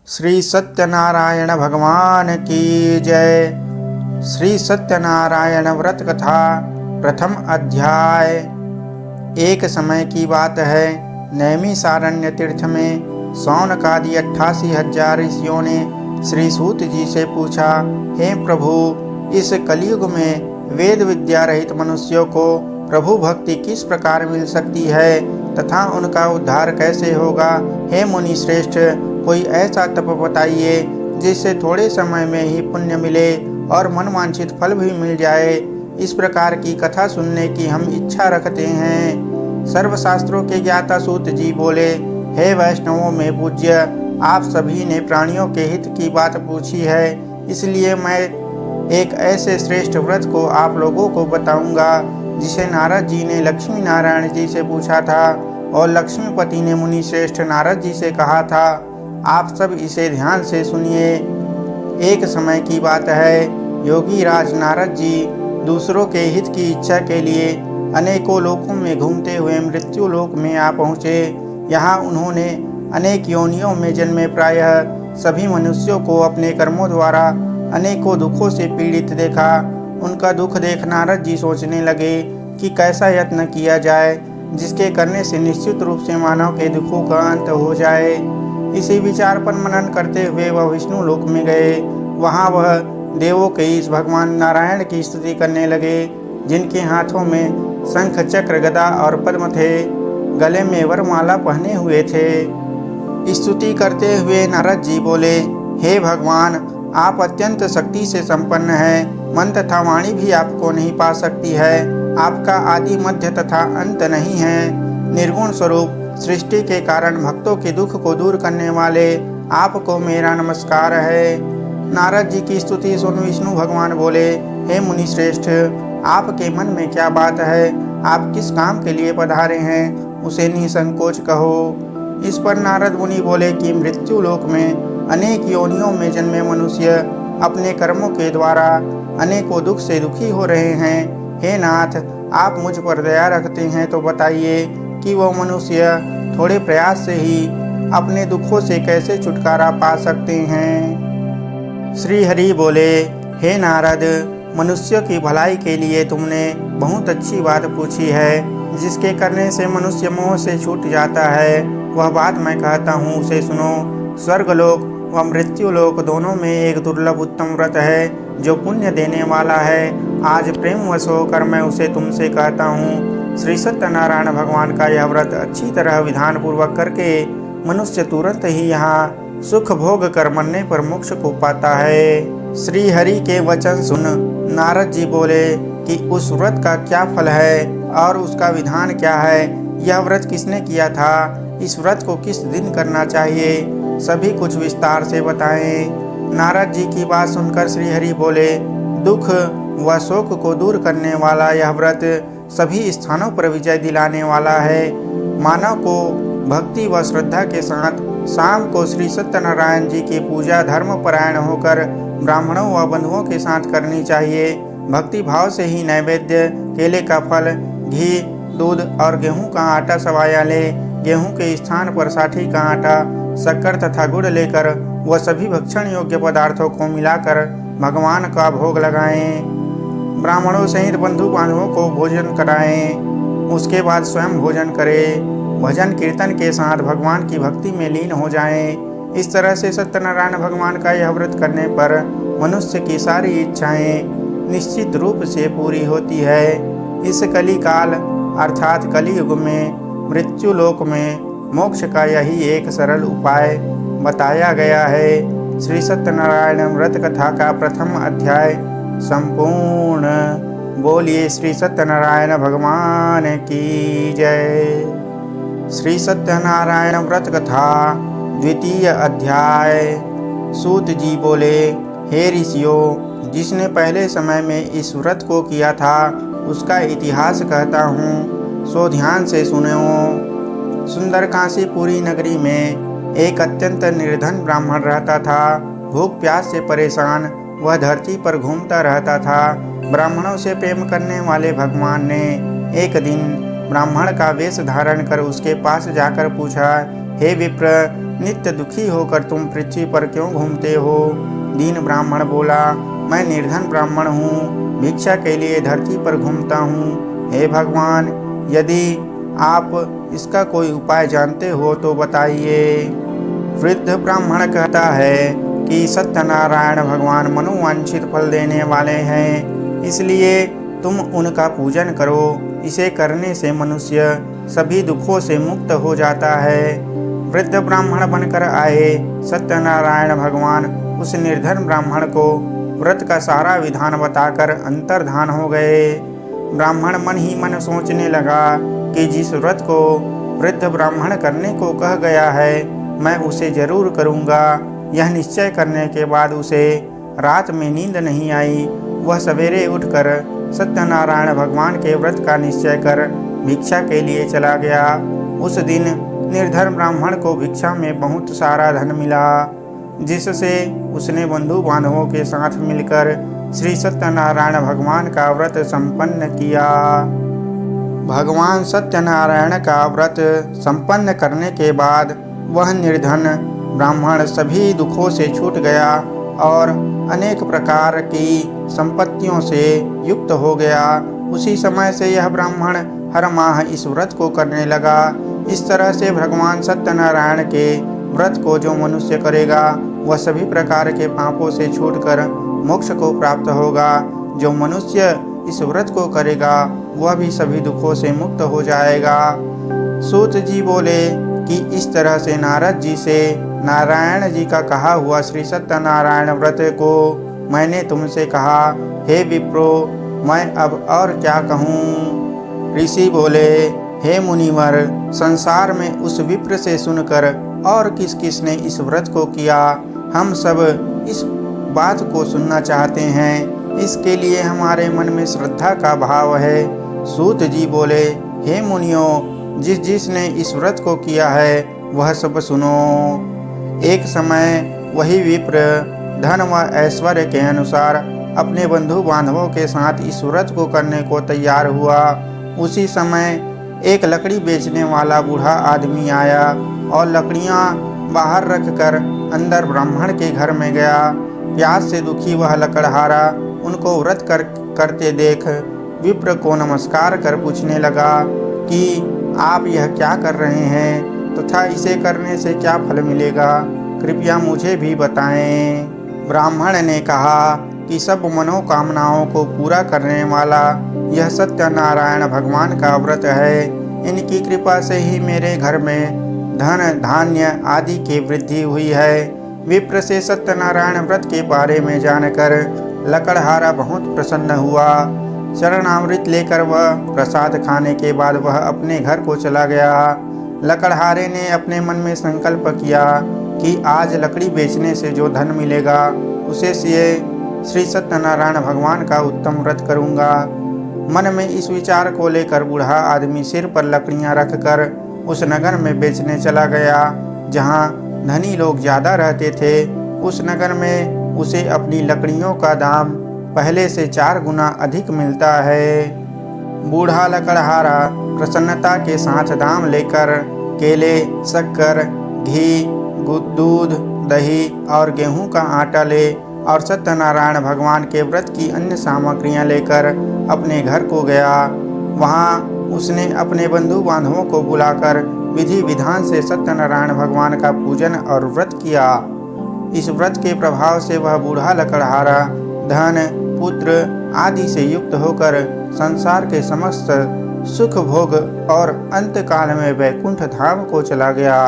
श्री सत्यनारायण भगवान की जय। श्री सत्यनारायण व्रत कथा प्रथम अध्याय। एक समय की बात है, नैमिषारण्य तीर्थ में शौनकादि 88,000 ऋषियों ने श्री सूत जी से पूछा, हे प्रभु, इस कलयुग में वेद विद्या रहित मनुष्यों को प्रभु भक्ति किस प्रकार मिल सकती है तथा उनका उद्धार कैसे होगा। हे मुनि श्रेष्ठ, कोई ऐसा तप बताइए जिससे थोड़े समय में ही पुण्य मिले और मनवांछित फल भी मिल जाए। इस प्रकार की कथा सुनने की हम इच्छा रखते हैं। सर्वशास्त्रों के ज्ञाता सूत जी बोले, हे वैष्णवों में पूज्य, आप सभी ने प्राणियों के हित की बात पूछी है, इसलिए मैं एक ऐसे श्रेष्ठ व्रत को आप लोगों को बताऊंगा जिसे नारद जी ने लक्ष्मी नारायण जी से पूछा था और लक्ष्मीपति ने मुनि श्रेष्ठ नारद जी से कहा था। आप सब इसे ध्यान से सुनिए। एक समय की बात है, योगी राज नारद जी दूसरों के हित की इच्छा के लिए अनेकों लोकों में घूमते हुए मृत्यु लोक में आ पहुँचे। यहाँ उन्होंने अनेक योनियों में जन्मे प्रायः सभी मनुष्यों को अपने कर्मों द्वारा अनेकों दुखों से पीड़ित देखा। उनका दुख देख नारद जी सोचने लगे कि कैसा यत्न किया जाए जिसके करने से निश्चित रूप से मानव के दुखों का अंत हो जाए। इसी विचार पर मनन करते हुए वह विष्णु लोक में गए। वहाँ वह देवों के इस भगवान नारायण की स्तुति करने लगे, जिनके हाथों में शंख चक्र गदा और पद्म थे, गले में वरमाला पहने हुए थे। स्तुति करते हुए नारद जी बोले, हे भगवान, आप अत्यंत शक्ति से संपन्न हैं। मन तथा वाणी भी आपको नहीं पा सकती है। आपका आदि मध्य तथा अंत नहीं है। निर्गुण स्वरूप सृष्टि के कारण भक्तों के दुख को दूर करने वाले आपको मेरा नमस्कार है। नारद जी की स्तुति सुन विष्णु भगवान बोले, हे मुनि श्रेष्ठ, आपके मन में क्या बात है? आप किस काम के लिए पधारे हैं, उसे निसंकोच कहो। इस पर नारद मुनि बोले कि मृत्यु लोक में अनेक योनियों में जन्मे मनुष्य अपने कर्मों के द्वारा अनेकों दुख से दुखी हो रहे हैं। हे नाथ, आप मुझ पर दया रखते हैं तो बताइए कि वो मनुष्य थोड़े प्रयास से ही अपने दुखों से कैसे छुटकारा पा सकते हैं। श्री हरि बोले, हे नारद, मनुष्यों की भलाई के लिए तुमने बहुत अच्छी बात पूछी है। जिसके करने से मनुष्य मोह से छूट जाता है, वह बात मैं कहता हूँ, उसे सुनो। स्वर्गलोक व मृत्युलोक दोनों में एक दुर्लभ उत्तम व्रत है जो पुण्य देने वाला है। आज प्रेमवश होकर मैं उसे तुमसे कहता हूँ। श्री सत्यनारायण भगवान का यह व्रत अच्छी तरह विधान पूर्वक करके मनुष्य तुरंत ही यहाँ सुख भोग कर मरने पर मोक्ष को पाता है। श्री हरि के वचन सुन नारद जी बोले कि उस व्रत का क्या फल है और उसका विधान क्या है। यह व्रत किसने किया था? इस व्रत को किस दिन करना चाहिए? सभी कुछ विस्तार से बताएं। नारद जी की बात सुनकर श्री हरि बोले, दुख व शोक को दूर करने वाला यह व्रत सभी स्थानों पर विजय दिलाने वाला है। मानव को भक्ति व श्रद्धा के साथ शाम को श्री सत्यनारायण जी की पूजा धर्मपरायण होकर ब्राह्मणों व बंधुओं के साथ करनी चाहिए। भक्ति भाव से ही नैवेद्य, केले का फल, घी, दूध और गेहूं का आटा सवाया ले। गेहूं के स्थान पर साठी का आटा, शक्कर तथा गुड़ लेकर वह सभी भक्षण योग्य पदार्थों को मिलाकर भगवान का भोग लगाएं। ब्राह्मणों सहित बंधु बांधवों को भोजन कराएं। उसके बाद स्वयं भोजन करें। भजन कीर्तन के साथ भगवान की भक्ति में लीन हो जाएं। इस तरह से सत्यनारायण भगवान का यह व्रत करने पर मनुष्य की सारी इच्छाएं निश्चित रूप से पूरी होती है। इस कली काल अर्थात कलियुग में मृत्यु लोक में मोक्ष का यही एक सरल उपाय बताया गया है। श्री सत्यनारायण व्रत कथा का प्रथम अध्याय संपूर्ण। बोलिए श्री सत्यनारायण भगवान की जय। श्री सत्यनारायण व्रत कथा द्वितीय अध्याय। सूत जी बोले, हे ऋषियों, जिसने पहले समय में इस व्रत को किया था उसका इतिहास कहता हूँ, सो ध्यान से सुनो। सुंदर काशीपुरी नगरी में एक अत्यंत निर्धन ब्राह्मण रहता था। भूख प्यास से परेशान वह धरती पर घूमता रहता था। ब्राह्मणों से प्रेम करने वाले भगवान ने एक दिन ब्राह्मण का वेश धारण कर उसके पास जाकर पूछा, हे विप्र, नित्य दुखी होकर तुम पृथ्वी पर क्यों घूमते हो? दीन ब्राह्मण बोला, मैं निर्धन ब्राह्मण हूँ, भिक्षा के लिए धरती पर घूमता हूँ। हे भगवान, यदि आप इसका कोई उपाय जानते हो तो बताइए। वृद्ध ब्राह्मण कहता है कि सत्यनारायण भगवान मनोवांछित फल देने वाले हैं, इसलिए तुम उनका पूजन करो। इसे करने से मनुष्य सभी दुखों से मुक्त हो जाता है। वृद्ध ब्राह्मण बनकर आए सत्यनारायण भगवान उस निर्धन ब्राह्मण को व्रत का सारा विधान बताकर अंतर्धान हो गए। ब्राह्मण मन ही मन सोचने लगा कि जिस व्रत को वृद्ध ब्राह्मण करने को कह गया है, मैं उसे जरूर करूँगा। यह निश्चय करने के बाद उसे रात में नींद नहीं आई। वह सवेरे उठकर सत्यनारायण भगवान के व्रत का निश्चय कर भिक्षा के लिए चला गया। उस दिन निर्धन ब्राह्मण को भिक्षा में बहुत सारा धन मिला, जिससे उसने बंधु बांधवों के साथ मिलकर श्री सत्यनारायण भगवान का व्रत संपन्न किया। भगवान सत्यनारायण का व्रत संपन्न करने के बाद वह निर्धन ब्राह्मण सभी दुखों से छूट गया और अनेक प्रकार की संपत्तियों से युक्त हो गया। उसी समय से यह ब्राह्मण हर माह इस व्रत को करने लगा। इस तरह से भगवान सत्यनारायण के व्रत को जो मनुष्य करेगा वह सभी प्रकार के पापों से छूटकर मोक्ष को प्राप्त होगा। जो मनुष्य इस व्रत को करेगा वह भी सभी दुखों से मुक्त हो जाएगा। सूत जी बोले कि इस तरह से नारद जी से नारायण जी का कहा हुआ श्री सत्यनारायण व्रत को मैंने तुमसे कहा। हे विप्रो, मैं अब और क्या कहूँ? ऋषि बोले, हे मुनिवर, संसार में उस विप्र से सुनकर और किस किस ने इस व्रत को किया, हम सब इस बात को सुनना चाहते हैं। इसके लिए हमारे मन में श्रद्धा का भाव है। सूत जी बोले, हे मुनियों, जिसने इस व्रत को किया है वह सब सुनो। एक समय वही विप्र धन व ऐश्वर्य के अनुसार अपने बंधु बांधवों के साथ इस व्रत को करने को तैयार हुआ। उसी समय एक लकड़ी बेचने वाला बूढ़ा आदमी आया और लकड़ियां बाहर रखकर अंदर ब्राह्मण के घर में गया। प्यास से दुखी वह लकड़हारा उनको व्रत करते देख विप्र को नमस्कार कर पूछने लगा कि आप यह क्या कर रहे हैं तथा इसे करने से क्या फल मिलेगा, कृपया मुझे भी बताएं। ब्राह्मण ने कहा कि सब मनोकामनाओं को पूरा करने वाला यह सत्यनारायण भगवान का व्रत है। इनकी कृपा से ही मेरे घर में धन धान्य आदि की वृद्धि हुई है। विप्र से सत्यनारायण व्रत के बारे में जानकर लकड़हारा बहुत प्रसन्न हुआ। चरणामृत लेकर वह प्रसाद खाने के बाद वह अपने घर को चला गया। लकड़हारे ने अपने मन में संकल्प किया कि आज लकड़ी बेचने से जो धन मिलेगा उसे से श्री सत्यनारायण भगवान का उत्तम व्रत करूंगा। मन में इस विचार को लेकर बूढ़ा आदमी सिर पर लकड़ियां रखकर उस नगर में बेचने चला गया जहां धनी लोग ज्यादा रहते थे। उस नगर में उसे अपनी लकड़ियों का दाम पहले से 4 गुना अधिक मिलता है। बूढ़ा लकड़हारा प्रसन्नता के साथ दाम लेकर केले, शक्कर, घी, दूध, दही और गेहूं का आटा ले और सत्यनारायण भगवान के व्रत की अन्य सामग्रियां लेकर अपने घर को गया। वहां उसने अपने बंधु बांधवों को बुलाकर विधि विधान से सत्यनारायण भगवान का पूजन और व्रत किया। इस व्रत के प्रभाव से वह बूढ़ा लकड़हारा धन, पुत्र आदि से युक्त होकर संसार के समस्त सुख भोग और अंत काल में वैकुंठ धाम को चला गया।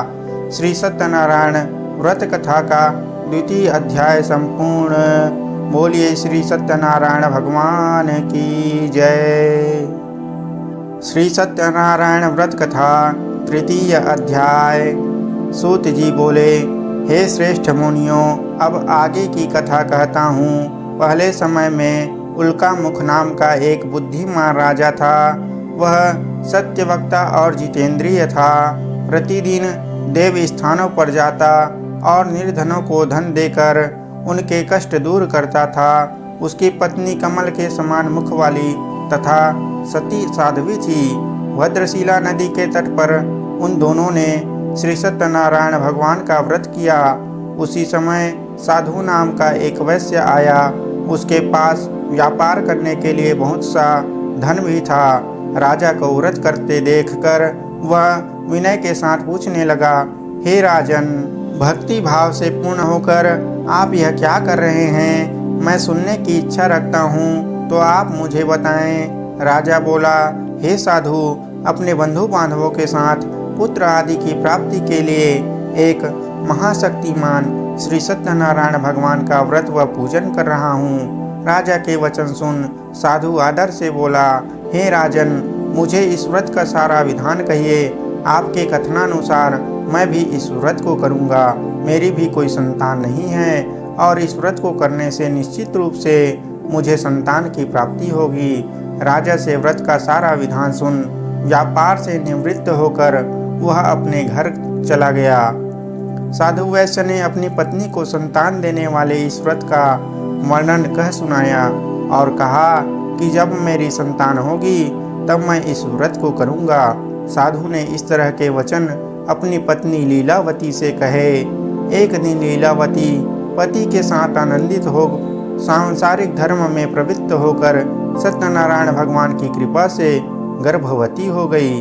श्री सत्यनारायण व्रत कथा का 2वां अध्याय संपूर्ण। बोलिए श्री सत्यनारायण भगवान की जय। श्री सत्यनारायण व्रत कथा 3 अध्याय। सूत जी बोले, हे श्रेष्ठ मुनियों, अब आगे की कथा कहता हूँ। पहले समय में उल्का मुख नाम का एक बुद्धिमान राजा था। वह सत्यवक्ता और जितेंद्रिय था। प्रतिदिन देव स्थानों पर जाता और निर्धनों को धन देकर उनके कष्ट दूर करता था। उसकी पत्नी कमल के समान मुख वाली तथा सती साध्वी थी। भद्रशिला नदी के तट पर उन दोनों ने श्री सत्यनारायण भगवान का व्रत किया। उसी समय साधु नाम का एक वैश्य आया। उसके पास व्यापार करने के लिए बहुत सा धन भी था। राजा को व्रत करते देखकर वह विनय के साथ पूछने लगा, हे राजन, भक्ति भाव से पूर्ण होकर आप यह क्या कर रहे हैं? मैं सुनने की इच्छा रखता हूँ, तो आप मुझे बताएं। राजा बोला, हे साधु, अपने बंधु बांधवों के साथ पुत्र आदि की प्राप्ति के लिए एक महाशक्तिमान श्री सत्यनारायण भगवान का व्रत व पूजन कर रहा हूँ। राजा के वचन सुन साधु आदर से बोला, हे राजन, मुझे इस व्रत का सारा विधान कहिए। आपके कथनानुसार मैं भी इस व्रत को करूँगा। मेरी भी कोई संतान नहीं है और इस व्रत को करने से निश्चित रूप से मुझे संतान की प्राप्ति होगी। राजा से व्रत का सारा विधान सुन व्यापार से निवृत्त होकर वह अपने घर चला गया। साधु वैश्य ने अपनी पत्नी को संतान देने वाले इस व्रत का वर्णन कह सुनाया और कहा कि जब मेरी संतान होगी तब मैं इस व्रत को करूँगा। साधु ने इस तरह के वचन अपनी पत्नी लीलावती से कहे। एक दिन लीलावती पति के साथ आनंदित हो सांसारिक धर्म में प्रवृत्त होकर सत्यनारायण भगवान की कृपा से गर्भवती हो गई।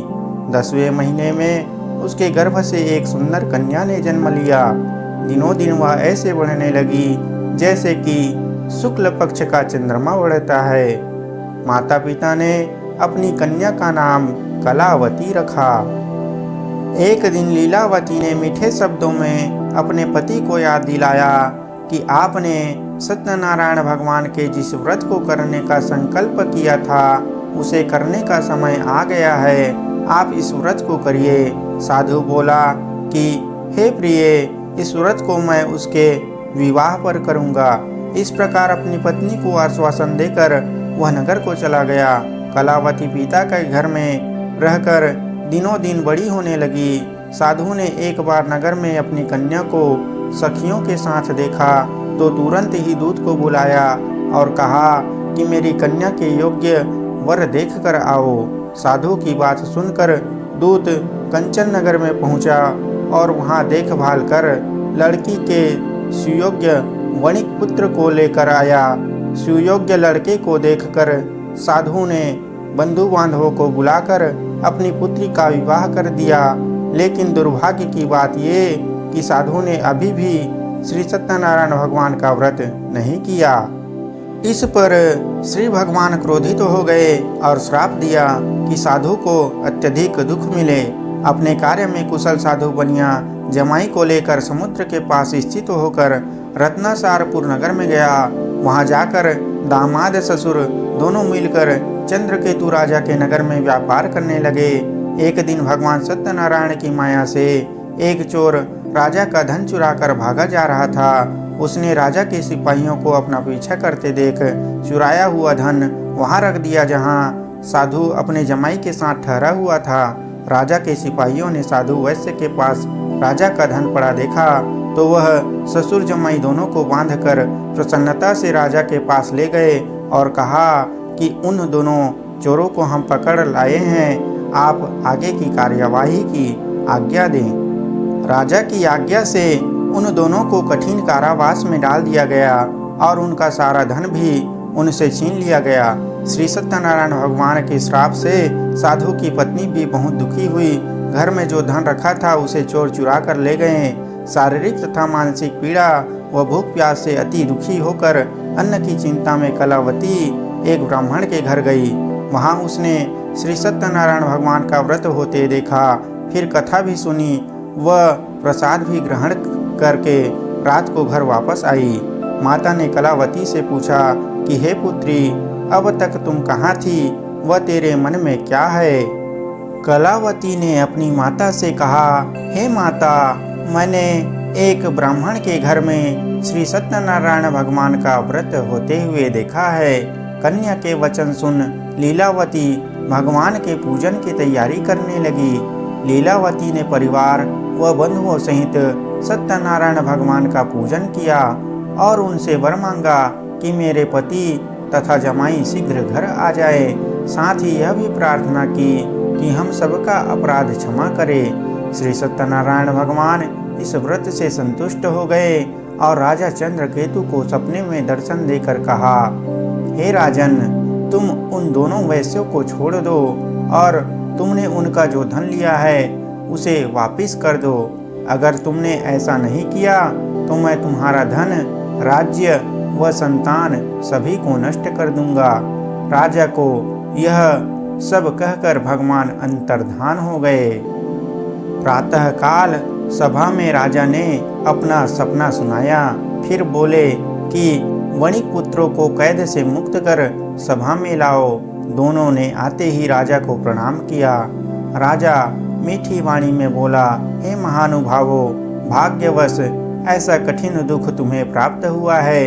10वें महीने में उसके गर्भ से एक सुंदर कन्या ने जन्म लिया। दिनों दिन वह ऐसे बढ़ने लगी जैसे कि शुक्ल पक्ष का चंद्रमा बढ़ता है। माता पिता ने अपनी कन्या का नाम कलावती रखा। एक दिन लीलावती ने मीठे शब्दों में अपने पति को याद दिलाया कि आपने सत्यनारायण भगवान के जिस व्रत को करने का संकल्प किया था उसे करने का समय आ गया है। आप इस व्रत को करिए। साधु बोला कि हे प्रिय, इस व्रत को मैं उसके विवाह पर करूँगा। इस प्रकार अपनी पत्नी को आश्वासन देकर वह नगर को चला गया। कलावती पिता के घर में रहकर दिनों दिन बड़ी होने लगी। साधु ने एक बार नगर में अपनी कन्या को सखियों के साथ देखा तो तुरंत ही दूत को बुलाया और कहा कि मेरी कन्या के योग्य वर देख कर आओ। साधु की बात सुनकर दूत कंचन नगर में पहुंचा और वहां देखभाल कर लड़की के सुयोग्य वणिक पुत्र को लेकर आया। सुयोग्य लड़के को देखकर साधु ने बंधु बांधवों को बुलाकर अपनी पुत्री का विवाह कर दिया। लेकिन दुर्भाग्य की बात ये कि साधु ने अभी भी श्री सत्यनारायण भगवान का व्रत नहीं किया। इस पर श्री भगवान क्रोधित हो गए और श्राप दिया कि साधु को अत्यधिक दुख मिले। अपने कार्य में कुशल साधु बनिया जमाई को लेकर समुद्र के पास स्थित होकर रत्नासारपुर नगर में गया। वहां जाकर दामाद ससुर दोनों मिलकर चंद्रकेतु राजा के नगर में व्यापार करने लगे। एक दिन भगवान सत्यनारायण की माया से एक चोर राजा का धन चुराकर भागा जा रहा था। उसने राजा के सिपाहियों को अपना पीछा करते देख चुराया हुआ धन वहां रख दिया जहां साधु अपने जमाई के साथ ठहरा हुआ था। राजा के सिपाहियों ने साधु वैश्य के पास राजा का धन पड़ा देखा तो वह ससुर जमाई दोनों को बांधकर प्रसन्नता से राजा के पास ले गए और कहा कि उन दोनों चोरों को हम पकड़ लाए हैं, आप आगे की कार्यवाही की आज्ञा दें। राजा की आज्ञा से उन दोनों को कठिन कारावास में डाल दिया गया और उनका सारा धन भी उनसे छीन लिया गया। श्री सत्यनारायण भगवान के श्राप से साधु की पत्नी भी बहुत दुखी हुई। घर में जो धन रखा था उसे चोर चुरा कर ले गए। शारीरिक तथा मानसिक पीड़ा व भूख प्यास से अति दुखी होकर अन्न की चिंता में कलावती एक ब्राह्मण के घर गई। वहां उसने श्री सत्यनारायण भगवान का व्रत होते देखा, फिर कथा भी सुनी व प्रसाद भी ग्रहण करके रात को घर वापस आई। माता ने कलावती से पूछा कि हे पुत्री, अब तक तुम कहाँ थी व तेरे मन में क्या है? कलावती ने अपनी माता से कहा, हे माता, मैंने एक ब्राह्मण के घर में श्री सत्यनारायण भगवान का व्रत होते हुए देखा है। कन्या के वचन सुन लीलावती भगवान के पूजन की तैयारी करने लगी। लीलावती ने परिवार व बंधुओं सहित सत्यनारायण भगवान का पूजन किया और उनसे वर मांगा कि मेरे पति तथा जमाई शीघ्र घर आ जाए। साथ ही यह भी प्रार्थना की कि हम सबका अपराध क्षमा करे। श्री सत्यनारायण भगवान इस व्रत से संतुष्ट हो गए और राजा चंद्रकेतु को सपने में दर्शन देकर कहा, हे राजन, तुम उन दोनों वैश्यों को छोड़ दो और तुमने उनका जो धन लिया है उसे वापिस कर दो। अगर तुमने ऐसा नहीं किया तो मैं तुम्हारा धन, राज्य व संतान सभी को नष्ट कर दूंगा। राजा को यह सब कहकर भगवान अंतर्धान हो गए। प्रातःकाल सभा में राजा ने अपना सपना सुनाया। फिर बोले कि वणिक पुत्रों को कैद से मुक्त कर सभा में लाओ। दोनों ने आते ही राजा को प्रणाम किया। राजा मीठी वाणी में बोला, हे महानुभावो, भाग्यवश ऐसा कठिन दुख तुम्हें प्राप्त हुआ है,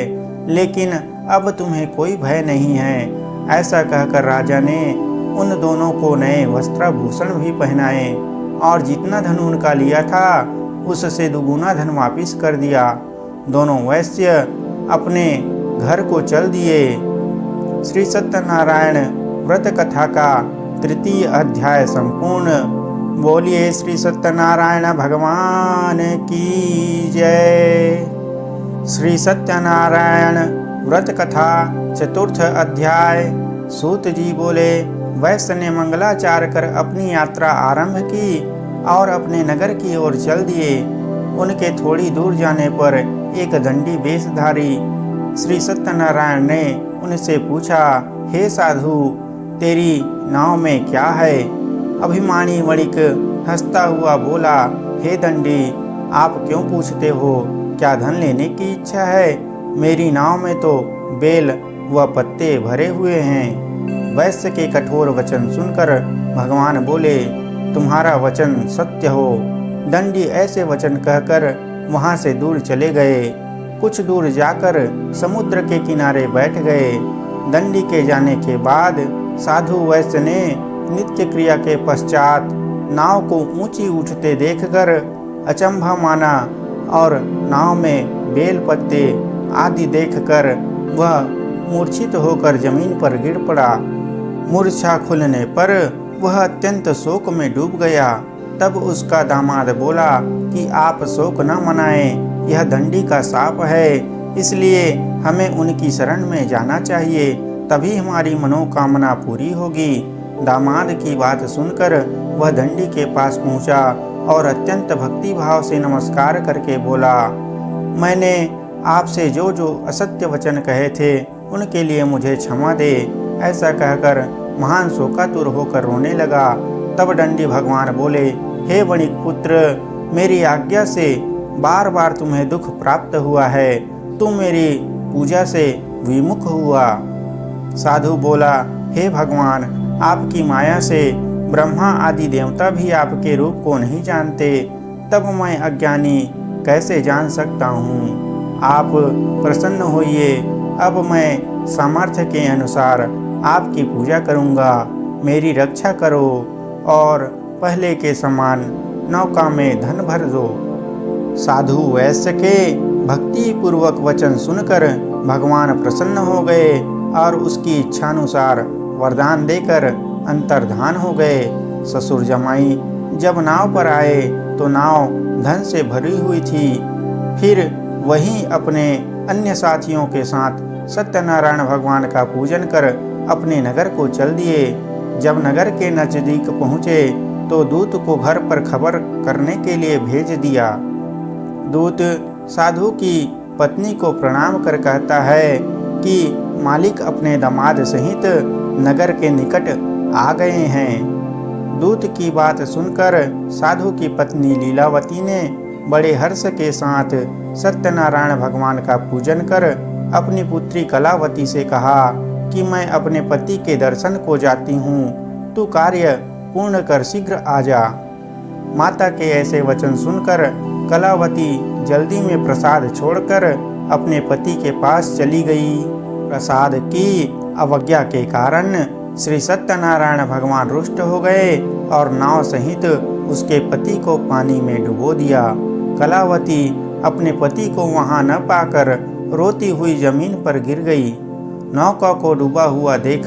लेकिन अब तुम्हें कोई भय नहीं है। ऐसा कहकर राजा ने उन दोनों को नए वस्त्राभूषण भी पहनाए और जितना धन उनका लिया था उससे दुगुना धन वापिस कर दिया। दोनों वैश्य अपने घर को चल दिए। श्री सत्यनारायण व्रत कथा का तृतीय अध्याय संपूर्ण। बोलिए श्री सत्यनारायण भगवान की जय। श्री सत्यनारायण व्रत कथा चतुर्थ अध्याय। सूत जी बोले, वैश्य ने मंगलाचार कर अपनी यात्रा आरंभ की और अपने नगर की ओर चल दिए। उनके थोड़ी दूर जाने पर एक दंडी वेशधारी श्री सत्यनारायण ने उनसे पूछा, हे साधु, तेरी नाव में क्या है? अभिमानी वणिक हंसता हुआ बोला, हे दंडी, आप क्यों पूछते हो? क्या धन लेने की इच्छा है? मेरी नाव में तो बेल व पत्ते भरे हुए हैं। वैश्य के कठोर वचन सुनकर भगवान बोले, तुम्हारा वचन सत्य हो। दंडी ऐसे वचन कहकर वहां से दूर चले गए। कुछ दूर जाकर समुद्र के किनारे बैठ गए। दंडी के जाने के बाद साधु वैश्य ने नित्य क्रिया के पश्चात नाव को ऊंची उठते देखकर अचंभा माना और नाव में बेल पत्ते आदि देखकर वह मूर्छित होकर जमीन पर गिर पड़ा। मूर्छा खुलने पर वह अत्यंत शोक में डूब गया। तब उसका दामाद बोला कि आप शोक न मनाएं, यह दंडी का शाप है, इसलिए हमें उनकी शरण में जाना चाहिए, तभी हमारी मनोकामना पूरी होगी। दामाद की बात सुनकर वह दंडी के पास पहुंचा और अत्यंत भक्ति भाव से नमस्कार करके बोला, मैंने आपसे जो जो असत्य वचन कहे थे उनके लिए मुझे क्षमा दे। ऐसा कहकर महान शोकातुर होकर रोने लगा। तब दंडी भगवान बोले, हे वणिक पुत्र, मेरी आज्ञा से बार बार तुम्हें दुख प्राप्त हुआ है, तुम मेरी पूजा से विमुख हुआ। साधु बोला, हे भगवान, आपकी माया से ब्रह्मा आदि देवता भी आपके रूप को नहीं जानते, तब मैं अज्ञानी कैसे जान सकता हूँ? आप प्रसन्न होइए, अब मैं सामर्थ्य के अनुसार आपकी पूजा करूँगा। मेरी रक्षा करो और पहले के समान नौका में धन भर दो। साधु वैश्य के भक्ति पूर्वक वचन सुनकर भगवान प्रसन्न हो गए और उसकी इच्छानुसार वरदान देकर अंतर्धान हो गए। ससुर जमाई जब नाव पर आए तो नाव धन से भरी हुई थी। फिर वहीं अपने अन्य साथियों के साथ सत्यनारायण भगवान का पूजन कर अपने नगर को चल दिए। जब नगर के नजदीक पहुँचे तो दूत को घर पर खबर करने के लिए भेज दिया। दूत साधु की पत्नी को प्रणाम कर कहता है कि मालिक अपने दामाद सहित नगर के निकट आ गए हैं। दूत की बात सुनकर साधु की पत्नी लीलावती ने बड़े हर्ष के साथ सत्यनारायण भगवान का पूजन कर अपनी पुत्री कलावती से कहा कि मैं अपने पति के दर्शन को जाती हूँ, तू कार्य पूर्ण कर शीघ्र आ जा। माता के ऐसे वचन सुनकर कलावती जल्दी में प्रसाद छोड़कर अपने पति के पास चली गई। प्रसाद की अवज्ञा के कारण श्री सत्यनारायण भगवान रुष्ट हो गए और नाव सहित उसके पति को पानी में डुबो दिया। कलावती अपने पति को वहां न पाकर रोती हुई जमीन पर गिर गई। नौका को डूबा हुआ देख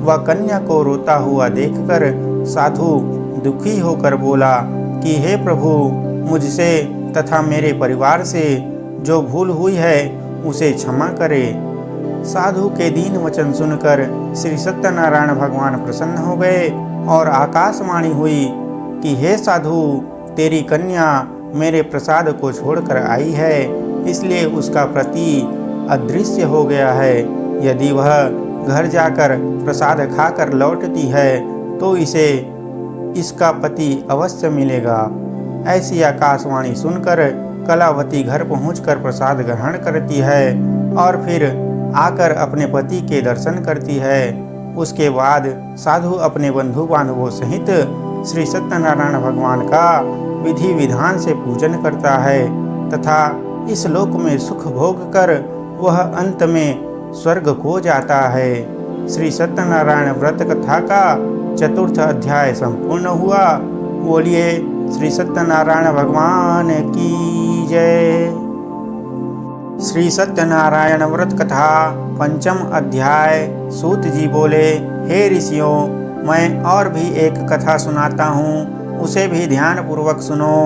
व कन्या को रोता हुआ देखकर साधु दुखी होकर बोला कि हे प्रभु, मुझसे तथा मेरे परिवार से जो भूल हुई है उसे क्षमा करे। साधु के दीन वचन सुनकर श्री सत्यनारायण भगवान प्रसन्न हो गए और आकाशवाणी हुई कि हे साधु, तेरी कन्या मेरे प्रसाद को छोड़कर आई है, इसलिए उसका पति अदृश्य हो गया है। यदि वह घर जाकर प्रसाद खाकर लौटती है तो इसे इसका पति अवश्य मिलेगा। ऐसी आकाशवाणी सुनकर कलावती घर पहुंचकर प्रसाद ग्रहण करती है और फिर आकर अपने पति के दर्शन करती है। उसके बाद साधु अपने बंधु बांधवों सहित श्री सत्यनारायण भगवान का विधि विधान से पूजन करता है तथा इस लोक में सुख भोग कर वह अंत में स्वर्ग को जाता है। श्री सत्यनारायण व्रत कथा का 4th अध्याय संपूर्ण हुआ। बोलिए श्री सत्यनारायण भगवान की जय। श्री सत्यनारायण व्रत कथा 5म अध्याय। सूत जी बोले, हे ऋषियों, मैं और भी एक कथा सुनाता हूँ, उसे भी ध्यान पूर्वक सुनो।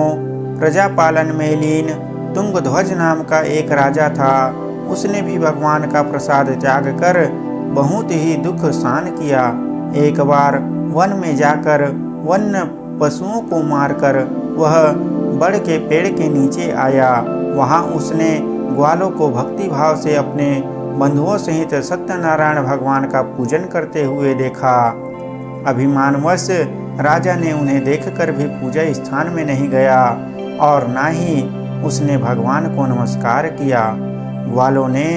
प्रजा पालन में लीन तुंगध्वज नाम का एक राजा था। उसने भी भगवान का प्रसाद त्याग कर बहुत ही दुख सहन किया। एक बार वन में जाकर वन्य पशुओं को मारकर वह बड़ के पेड़ के नीचे आया। वहां उसने ग्वालों को भक्ति भाव से अपने बंधुओं सहित सत्यनारायण भगवान का पूजन करते हुए देखा। अभिमानवश राजा ने उन्हें देखकर भी पूजा स्थान में नहीं गया और ना ही उसने भगवान को नमस्कार किया। ग्वालों ने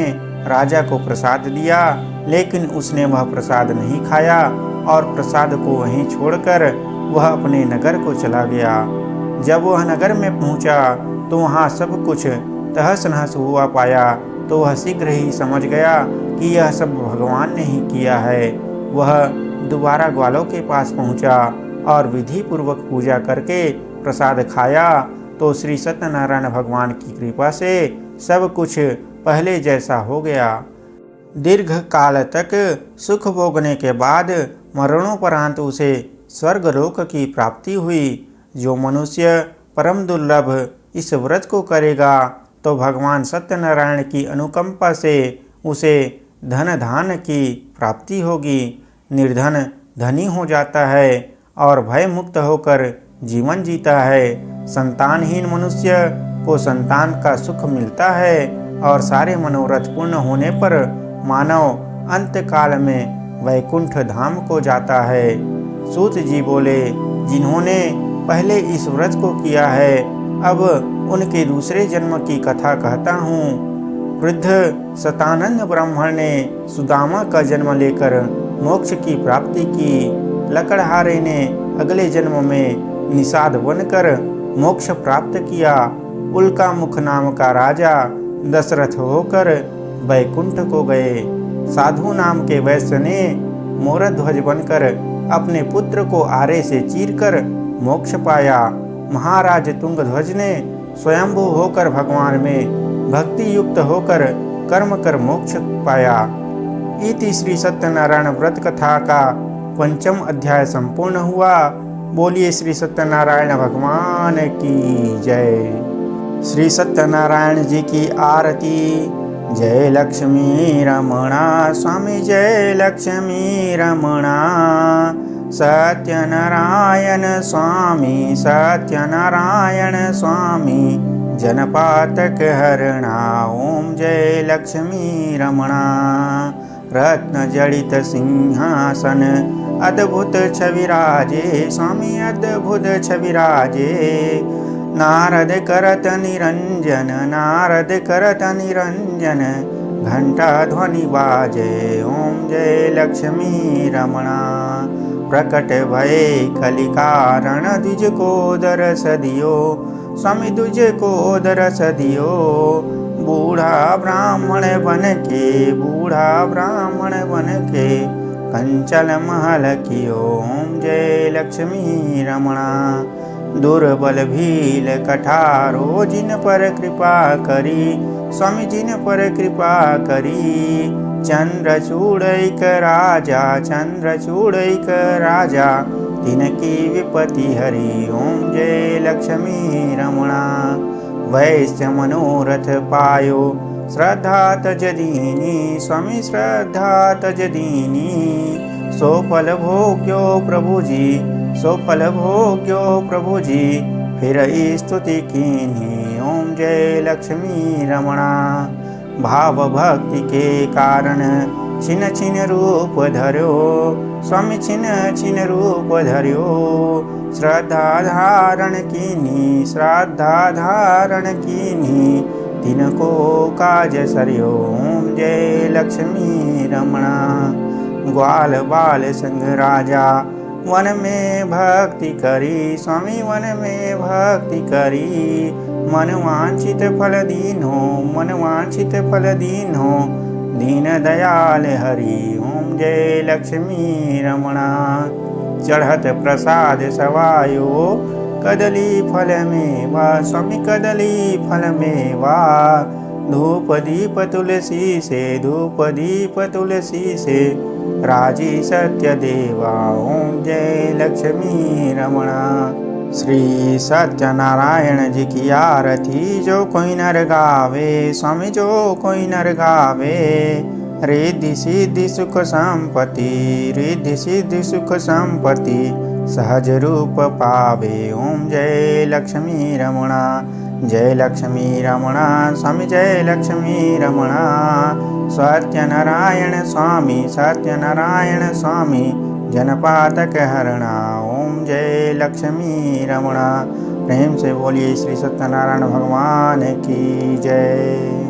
राजा को प्रसाद दिया, लेकिन उसने वह प्रसाद नहीं खाया और प्रसाद को वहीं छोड़कर वह अपने नगर को चला गया। जब वह नगर में पहुंचा तो वहां सब कुछ तहस नहस हुआ पाया, तो वह शीघ्र ही समझ गया कि यह सब भगवान ने ही किया है। वह दोबारा ग्वालों के पास पहुंचा और विधि पूर्वक पूजा करके प्रसाद खाया तो श्री सत्यनारायण भगवान की कृपा से सब कुछ पहले जैसा हो गया। दीर्घ काल तक सुख भोगने के बाद मरणोपरांत उसे स्वर्गलोक की प्राप्ति हुई। जो मनुष्य परम दुर्लभ इस व्रत को करेगा तो भगवान सत्यनारायण की अनुकंपा से उसे धन धान की प्राप्ति होगी। निर्धन धनी हो जाता है और भय मुक्त होकर जीवन जीता है। संतानहीन मनुष्य को संतान का सुख मिलता है और सारे मनोरथ पूर्ण होने पर मानव अंत काल में वैकुंठ धाम को जाता है। सूत जी बोले, जिन्होंने पहले इस व्रत को किया है, अब उनके दूसरे जन्म की कथा कहता हूँ। वृद्ध सतानंद ब्राह्मण ने सुदामा का जन्म लेकर मोक्ष की प्राप्ति की। लकड़हारे ने अगले जन्म में निषाद बनकर मोक्ष प्राप्त किया। उल्का मुख नाम का राजा दशरथ होकर वैकुंठ को गए। साधु नाम के वैश्य ने मोरध्वज बनकर अपने पुत्र को आरे से चीरकर मोक्ष पाया। महाराज तुंगध्वज ने स्वयंभू होकर भगवान में भक्ति युक्त होकर कर्म कर मोक्ष पाया। इति श्री सत्यनारायण व्रत कथा का 5म अध्याय संपूर्ण हुआ। बोलिए श्री सत्यनारायण भगवान की जय। श्री सत्यनारायण जी की आरती। जय लक्ष्मी रमणा स्वामी, जय लक्ष्मी रमणा। सत्यनारायण स्वामी, सत्यनारायण स्वामी, जनपातक हरणा। ओम जय लक्ष्मी रमणा। रत्न जड़ित सिंहासन अद्भुत छविराजे, स्वामी अद्भुत छविराजे। नारद करत निरंजन, नारद करत निरंजन, घंटा ध्वनि बाजे। ओम जय लक्ष्मी रमणा। प्रकट भये कलिकारण, द्विज को दरस दियो, स्वामी द्विज को दरस दियो। बूढ़ा ब्राह्मण बन के, बूढ़ा ब्राह्मण बन के, कंचन महल कियो। ओम जय लक्ष्मी रमणा। दुर्बल भील कठारो, जिन पर कृपा करी, स्वामी जिन पर कृपा करी। चंद्रचूड़ैक राजा, चंद्रचूड़ैक राजा, तिनकी विपत्ति हरि। ओम जय लक्ष्मी रमणा। वैश्य मनोरथ पायो श्रद्धा तज दीनी। स्वामी श्रद्धा तज दीनी। सो फल भोग्यो प्रभु जी, सो फल भोग्यो प्रभु जी, फिर स्तुति कीन्ही। ओम जय लक्ष्मी रमणा। भाव भक्ति के कारण छिन छिन रूप धर्यो। स्वामी छिन छिन रूप धर्यो। श्रद्धा धारण कीन्ही, श्रद्धा धारण कीन्ही, तिनको काज सर्यो। ओम जय लक्ष्मी रमणा। ग्वाल बाल संग राजा वन में भक्ति करी। स्वामी वन में भक्ति करी। मन वांछित फल दीन्हो, मन वांछित फल दीन्हो, दीन दयाल हरि। ओम जय लक्ष्मी रमणा। चढ़त प्रसाद सवायो कदली फल मेवा। स्वामी कदली फल मेवा। धूप दीप तुलसी से, धूप दीप तुलसी से, राजी सत्य देवा। ओम जय लक्ष्मी रमणा। श्री सत्यनारायण जी की आरती जो कोई नर गावे। स्वामी जो कोई नर गावे, रिद्धि सिद्धि सुख संपत्ति, रिद्धि सिद्धि सुख संपत्ति, सहज रूप पावे। ओम जय लक्ष्मी रमणा। जय लक्ष्मी रमणा। स्वामी जय लक्ष्मी रमणा। सत्यनारायण स्वामी, सत्यनारायण स्वामी, जनपातक हरणा। ओम जय लक्ष्मी रमणा। प्रेम से बोलिए श्री सत्यनारायण भगवान की जय।